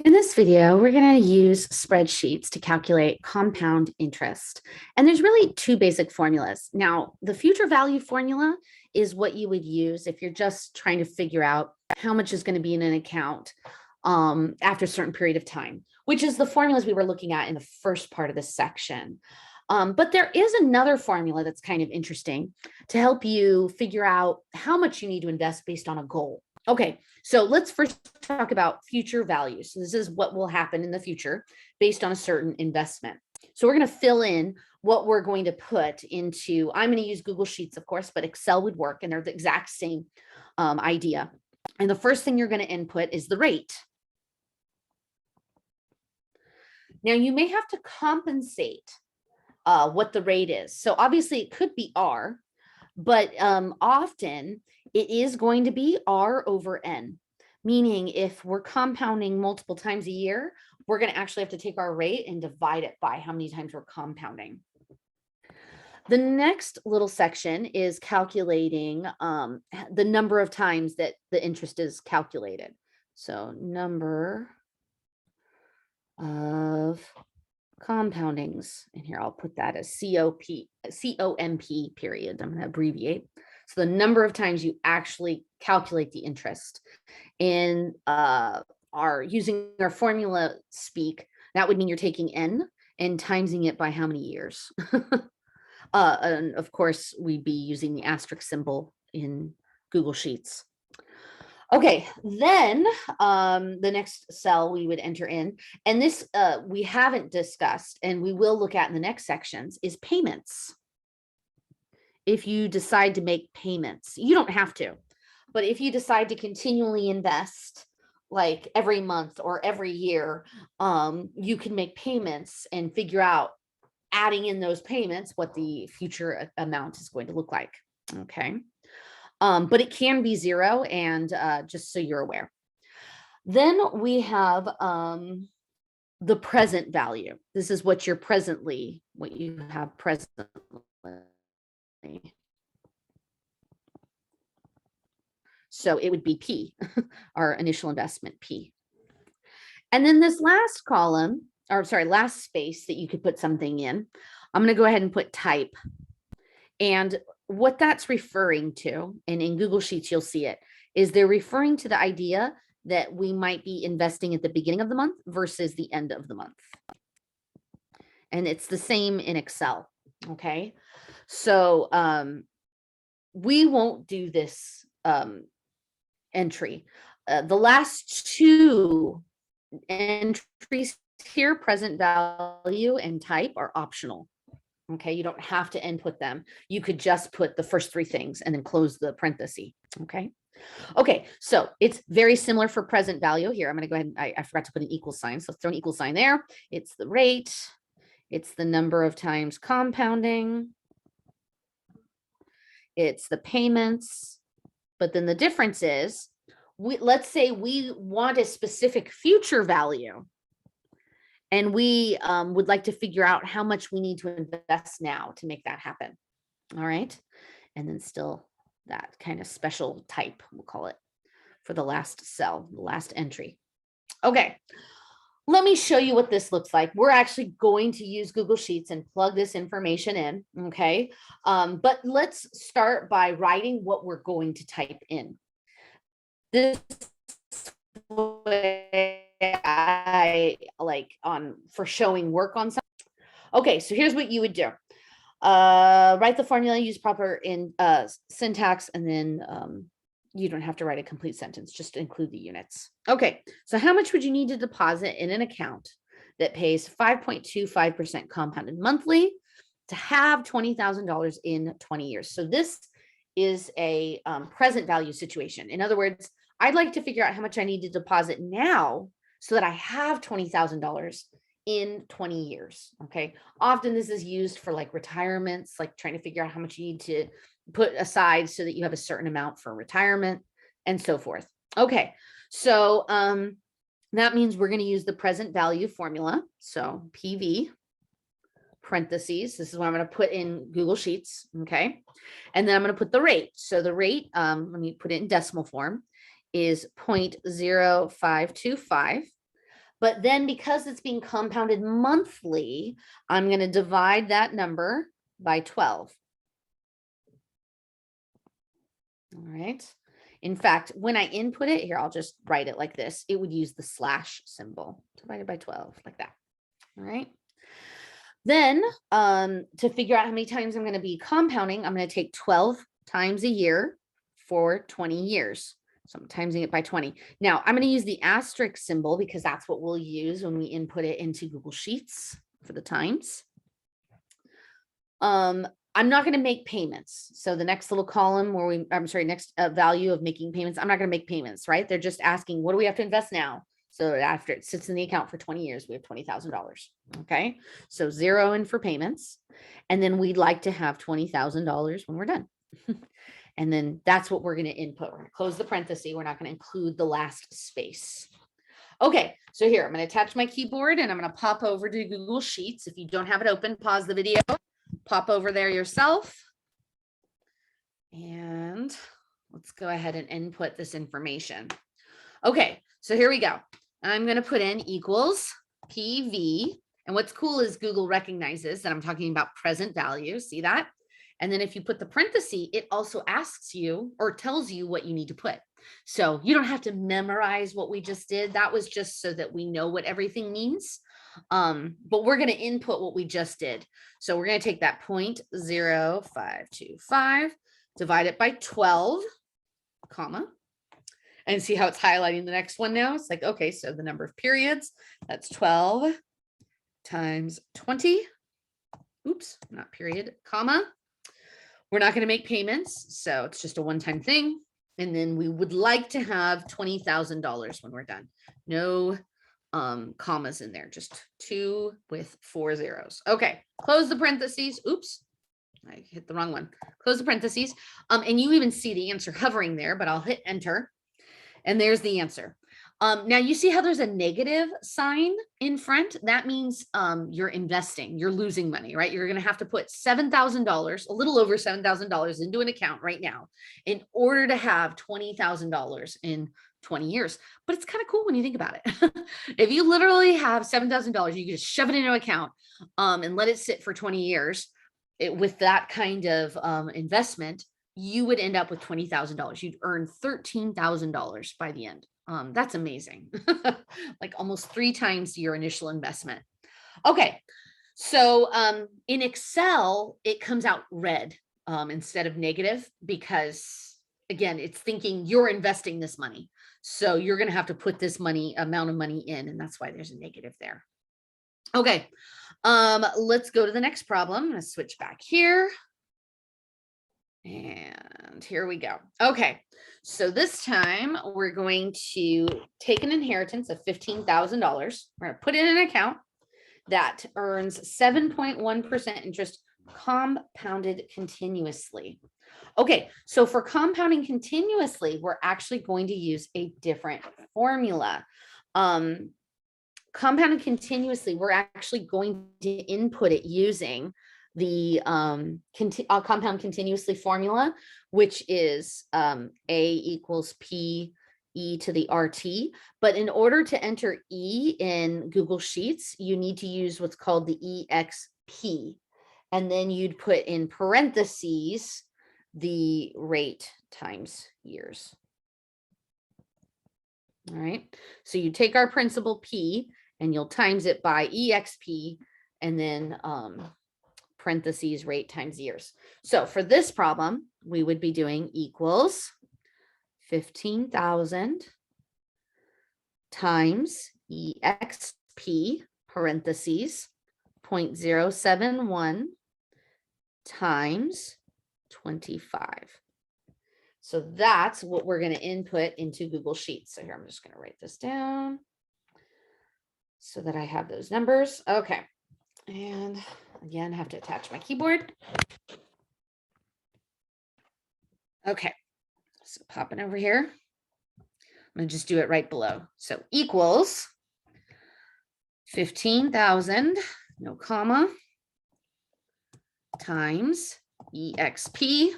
In this video, we're going to use spreadsheets to calculate compound interest. And there's really two basic formulas. Now, the future value formula is what you would use if you're just trying to figure out how much is going to be in an account after a certain period of time, which is the formulas we were looking at in the first part of this section. But there is another formula that's kind of interesting to help you figure out how much you need to invest based on a goal. Okay, so let's first talk about future value. So this is what will happen in the future based on a certain investment. So we're going to fill in what we're going to put into, I'm going to use Google Sheets, of course, but Excel would work, and they're the exact same idea. And the first thing you're going to input is the rate. Now you may have to compensate what the rate is. So obviously it could be R, but often it is going to be R over N, meaning if we're compounding multiple times a year, we're going to actually have to take our rate and divide it by how many times we're compounding. The next little section is calculating the number of times that the interest is calculated. So number of compoundings, and here I'll put that as COMP period. I'm going to abbreviate. So the number of times you actually calculate the interest. And are using our formula speak, that would mean you're taking N and timesing it by how many years. And of course, we'd be using the asterisk symbol in Google Sheets. Okay, then the next cell we would enter in, and this we haven't discussed and we will look at in the next sections, is payments. If you decide to make payments, you don't have to, but if you decide to continually invest like every month or every year, you can make payments and figure out, adding in those payments, what the future amount is going to look like. Okay. But it can be zero, and just so you're aware. Then we have the present value. This is what you have presently. So it would be P, our initial investment, P. And then this last column, or sorry, last space that you could put something in, I'm going to go ahead and put type. And what that's referring to, and in Google Sheets, you'll see it, is they're referring to the idea that we might be investing at the beginning of the month versus the end of the month. And it's the same in Excel. Okay. So we won't do this entry. The last two entries here, present value and type, are optional. Okay, you don't have to input them. You could just put the first three things and then close the parenthesis. Okay. Okay, so it's very similar for present value here. I'm going to go ahead and I forgot to put an equal sign. So throw an equal sign there. It's the rate. It's the number of times compounding. It's the payments. But then the difference is, let's say we want a specific future value, and we would like to figure out how much we need to invest now to make that happen. All right. And then still that kind of special type, we'll call it, for the last cell, the last entry. Okay. Let me show you what this looks like. We're actually going to use Google Sheets and plug this information in. Okay. But let's start by writing what we're going to type in. This way I like for showing work on something. Okay, so here's what you would do. Write the formula, use proper in syntax, and then you don't have to write a complete sentence, just include the units. Okay, so how much would you need to deposit in an account that pays 5.25% compounded monthly to have $20,000 in 20 years? So this is a present value situation. In other words, I'd like to figure out how much I need to deposit now so that I have $20,000 in 20 years. Okay. Often this is used for like retirements, like trying to figure out how much you need to put aside so that you have a certain amount for retirement and so forth. Okay. So that means we're going to use the present value formula. So PV parentheses. This is what I'm going to put in Google Sheets. Okay. And then I'm going to put the rate. So the rate, let me put it in decimal form, is 0.0525 But then because it's being compounded monthly, I'm going to divide that number by 12. All right. In fact, when I input it here, I'll just write it like this. It would use the slash symbol divided by 12 like that. All right. Then to figure out how many times I'm going to be compounding, I'm going to take 12 times a year for 20 years. So I'm timesing it by 20. Now I'm going to use the asterisk symbol because that's what we'll use when we input it into Google Sheets for the times. I'm not going to make payments. So the next little column where next value of making payments, I'm not going to make payments, right? They're just asking, what do we have to invest now? So after it sits in the account for 20 years, we have $20,000. Okay. So 0 in for payments. And then we'd like to have $20,000 when we're done. And then that's what we're going to input. We're going to close the parenthesis. We're not going to include the last space. Okay, so here I'm going to attach my keyboard and I'm going to pop over to Google Sheets. If you don't have it open, pause the video, pop over there yourself. And let's go ahead and input this information. Okay, so here we go. I'm going to put in equals PV. And what's cool is Google recognizes that I'm talking about present value. See that? And then if you put the parenthesis, it also asks you or tells you what you need to put. So you don't have to memorize what we just did. That was just so that we know what everything means. But we're going to input what we just did. So we're going to take that 0.0525, divide it by 12, comma, and see how it's highlighting the next one now. It's like, okay, so the number of periods, that's 12 times 20. Oops, not period, comma. We're not going to make payments, so it's just a one-time thing. And then we would like to have $20,000 when we're done. No commas in there, just 2 with 4 zeros. Okay, close the parentheses. Oops, I hit the wrong one. Close the parentheses. And you even see the answer hovering there, but I'll hit enter. And there's the answer. Now you see how there's a negative sign in front. That means you're investing, you're losing money, right? You're going to have to put $7,000, a little over $7,000 into an account right now in order to have $20,000 in 20 years. But it's kind of cool when you think about it. If you literally have $7,000, you can just shove it into an account and let it sit for 20 years with that kind of investment, you would end up with $20,000. You'd earn $13,000 by the end. That's amazing. Like almost 3 times your initial investment. Okay. So in Excel, it comes out red instead of negative because again, it's thinking you're investing this money. So you're going to have to put this amount of money in, and that's why there's a negative there. Okay. Let's go to the next problem. I'm going to switch back here. And here we go. Okay, so this time we're going to take an inheritance of $15,000. We're going to put it in an account that earns 7.1% interest compounded continuously. Okay, so for compounding continuously, we're actually going to use a different formula. Compounded continuously, we're actually going to input it using the compound continuously formula, which is A equals P e to the RT. But in order to enter E in Google Sheets, you need to use what's called the EXP. And then you'd put in parentheses the rate times years. All right. So you take our principal P and you'll times it by EXP and then parentheses rate times years. So for this problem, we would be doing equals 15,000 times EXP parentheses 0.071 times 25. So that's what we're going to input into Google Sheets. So here, I'm just going to write this down so that I have those numbers. Okay. And again, I have to attach my keyboard. Okay. So popping over here. I'm going to just do it right below. So equals 15,000, no comma, times EXP,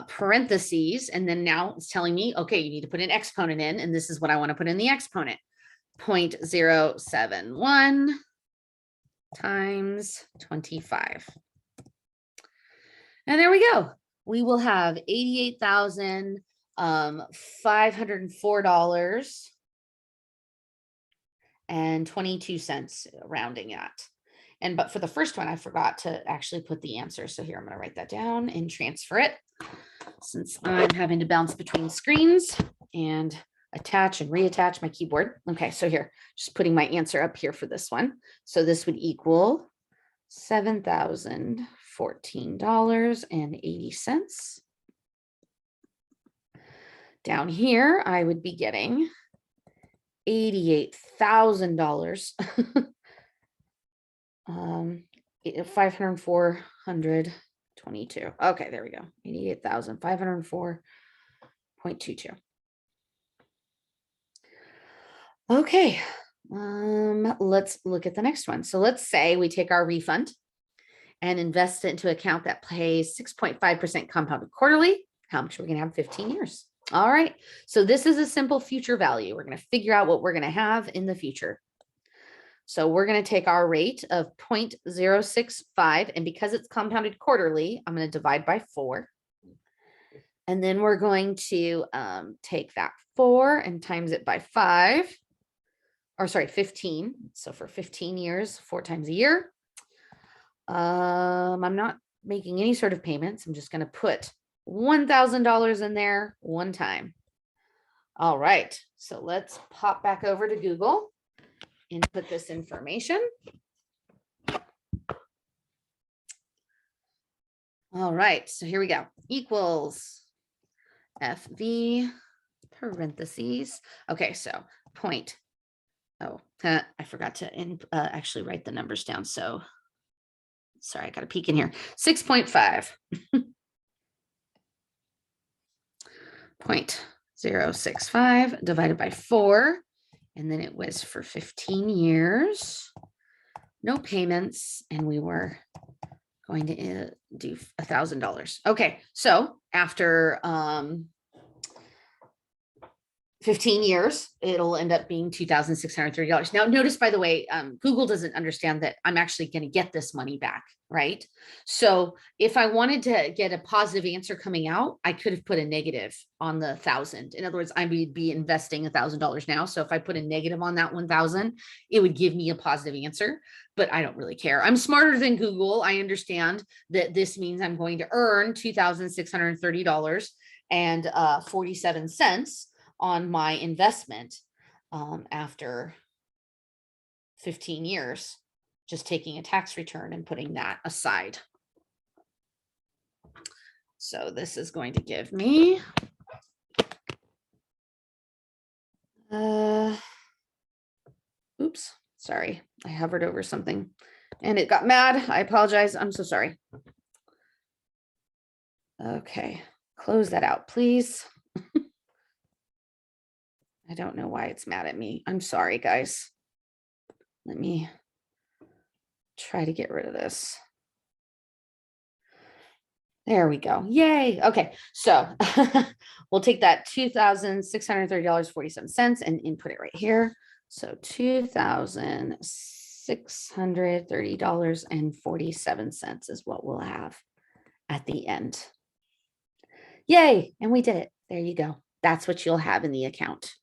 parentheses, and then now it's telling me, okay, you need to put an exponent in, and this is what I want to put in the exponent. 0.071 times 25. And there we go. We will have $88,504.22 rounding at. But for the first one, I forgot to actually put the answer. So here, I'm going to write that down and transfer it since I'm having to bounce between screens and attach and reattach my keyboard. Okay, so here, just putting my answer up here for this one. So this would equal $7,014.80. Down here, I would be getting $88,000. 504.22. Okay, there we go. 88,504.22. Okay, let's look at the next one. So let's say we take our refund and invest it into an account that pays 6.5% compounded quarterly. How much are we going to have 15 years? All right. So this is a simple future value. We're going to figure out what we're going to have in the future. So we're going to take our rate of 0.065, and because it's compounded quarterly, I'm going to divide by 4. And then we're going to take that 4 and times it by 5, or sorry, 15. So for 15 years, 4 times a year. I'm not making any sort of payments. I'm just going to put $1,000 in there one time. All right. So let's pop back over to Google. Input this information. All right, so here we go. Equals FV parentheses. Okay, so point. Oh, I forgot to actually write the numbers down. So sorry, I got a peek in here. 6.5. 0.065 divided by 4. And then it was for 15 years, no payments, and we were going to do $1,000. Okay, so after 15 years, it'll end up being $2,630. Now, notice, by the way, Google doesn't understand that I'm actually going to get this money back, right? So if I wanted to get a positive answer coming out, I could have put a negative on the 1,000. In other words, I would be investing $1,000 now. So if I put a negative on that 1,000, it would give me a positive answer, but I don't really care. I'm smarter than Google. I understand that this means I'm going to earn $2,630 and 47 cents on my investment after 15 years, just taking a tax return and putting that aside. So this is going to give me oops, sorry, I hovered over something and it got mad. I apologize. I'm so sorry. Okay, close that out, please. I don't know why it's mad at me. I'm sorry, guys. Let me try to get rid of this. There we go. Yay. Okay. So we'll take that $2,630.47 and input it right here. So $2,630.47 is what we'll have at the end. Yay. And we did it. There you go. That's what you'll have in the account.